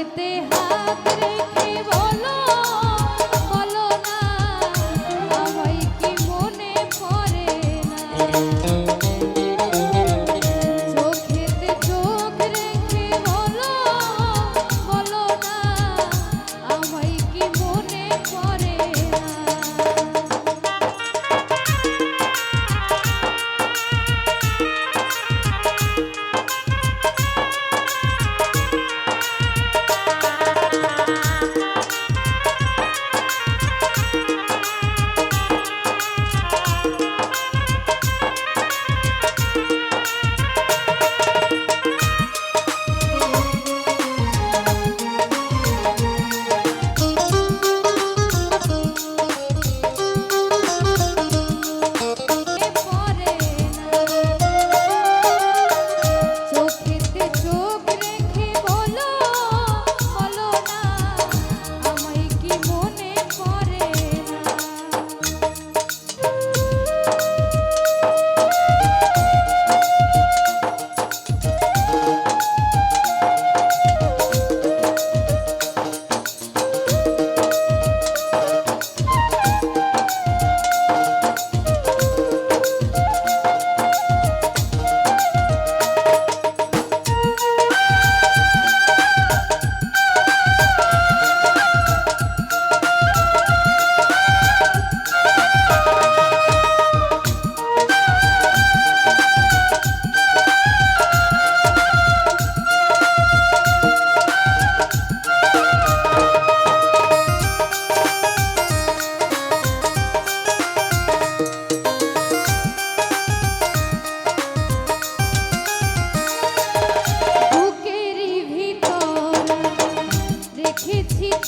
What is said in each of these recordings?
বুকেতে হাত রেখে বলো বলো না আমায় কি মনে পড়ে না চোখেতে চোখ রেখে বলো বলো না আমায় কি মনে পড়ে না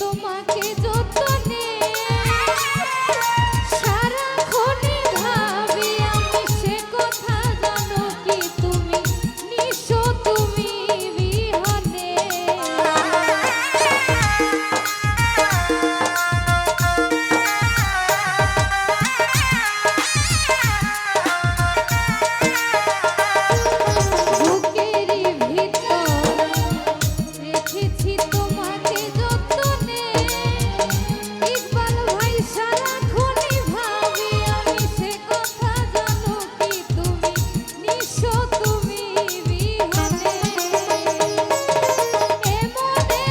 তোমাকে যতনে সারাক্ষণে ভাবি আমি সে কথা জানো কি তুমি নিঃস্ব তুমি বিহনে বুকেরই ভিতর রেখেছি তোমাকে যতনে ইকবাল ভাই সারাক্ষণই ভাবি আমি সে কথা জানো কি তুমি নিঃস্ব তুমি বিহনে এমনে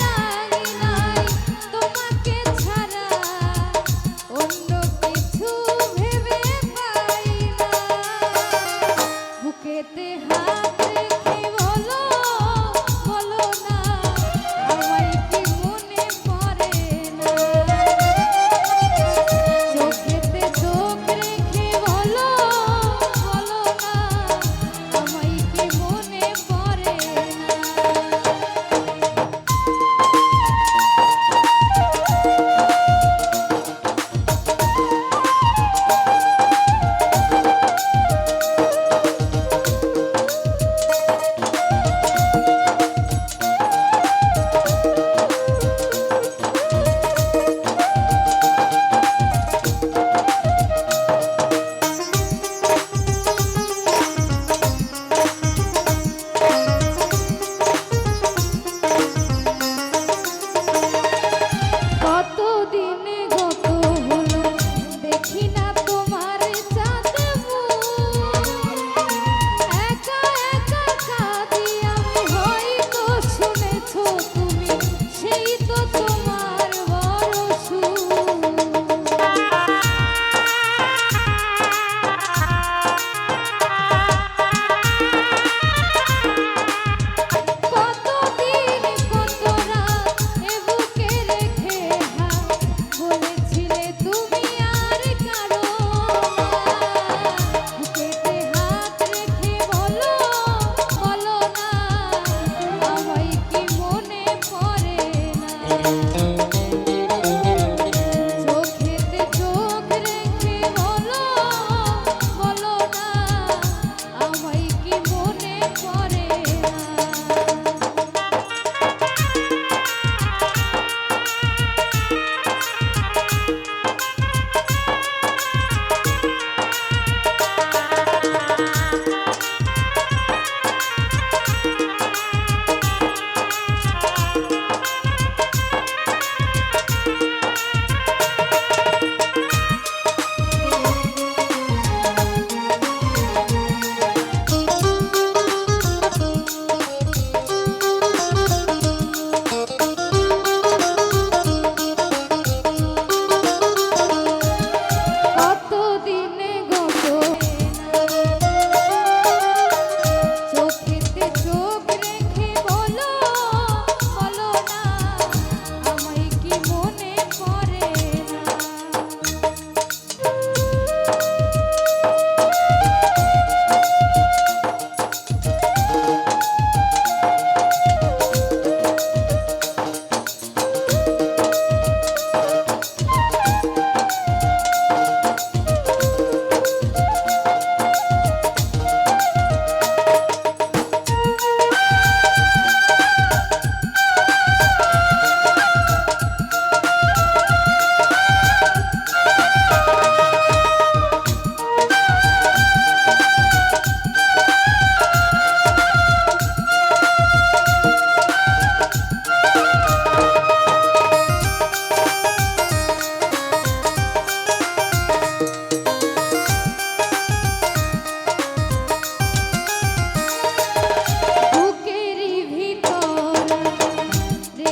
রাগি নাই তোমাকে ছাড়া অন্য কিছু ভেবে পাই না বুকেতে হাত রেখে বলো বলো না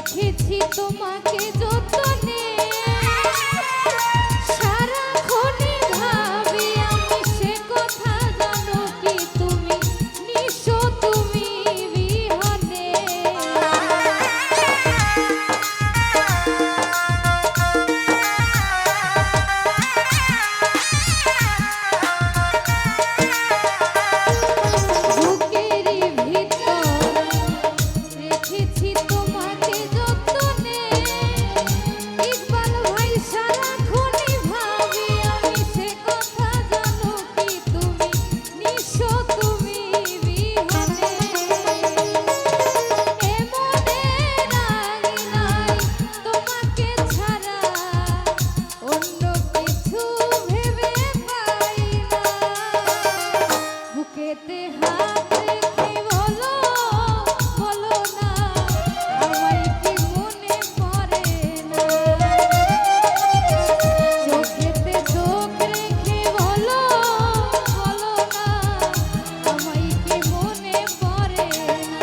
রেখেছি তোমাকে যতনে সারাক্ষণই ভাবি আমি সে কথা জানো কি তুমি নিশো তুমি বিহনে বুকেরই ভিতর রেখেছি তোমাকে যতনে ইকবাল ভাই সারাক্ষণই ভাবি আমি সে কথা জানো কি তুমি নিশো তুমি বিহনে এমনে রাগ নাই তোমাকে ছাড়া অন্য কিছু ভেবে পাই না বুকেতে হাত রেখে বলো বলো না আমায় কি মনে পড়ে না চোখেতে চোখ রেখে বলো বলো না আমায় কি মনে পড়ে না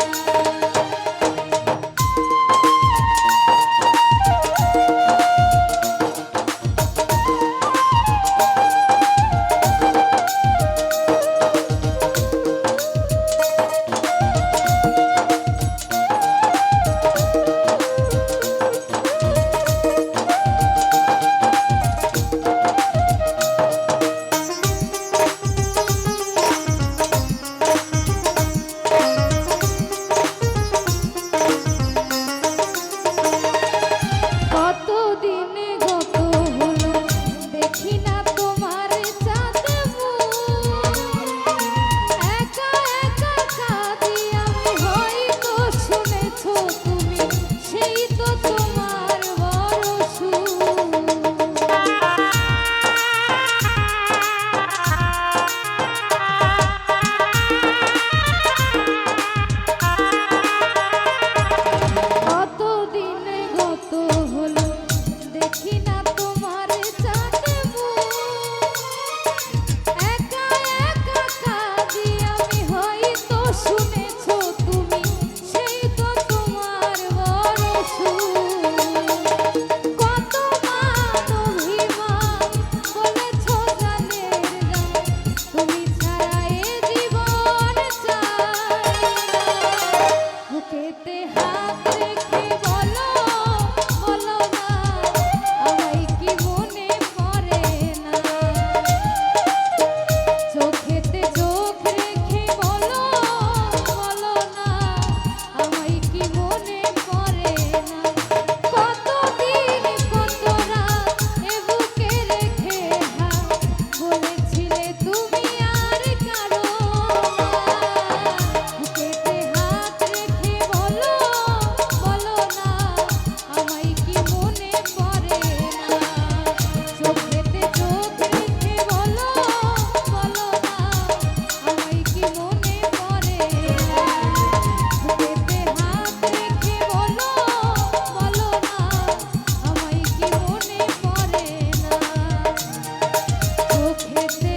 কতদিনে গত হলো দেখি না তোমার চাঁদ মুখ একা একা কাঁদি আমি হয়তো শুনেছো তুমি সেই তো তোমার বড় সুখ কতদিনে গত হলো দেখি না তোমার চাঁদ মুখ একা একা কাঁদি আমি হয়তো শুনেছো তুমি সেই তো তোমার বড় সুখ কত মান অভিমান বলেছো জানের গান তুমি ছাড়া এ জীবন চাই না বুকেতে হাত রেখে বলো বলো না আমায় কি মনে পড়ে না চোখেতে চোখ রেখে বলো বলো না আমায় কি মনে পড়ে না কতদিন কত রাত এ বুকে রেখে হাত বলেছিলে তুমি আর কারো না বুকেতে হাত রেখে বলো বলো না আমায় কি মনে পড়ে না চোখেতে চোখ রেখে বলো বলো না আমায় কি মনে পড়ে না বুকেতে হাত রেখে বলো বলো না আমায় কি মনে পড়ে না চোখেতে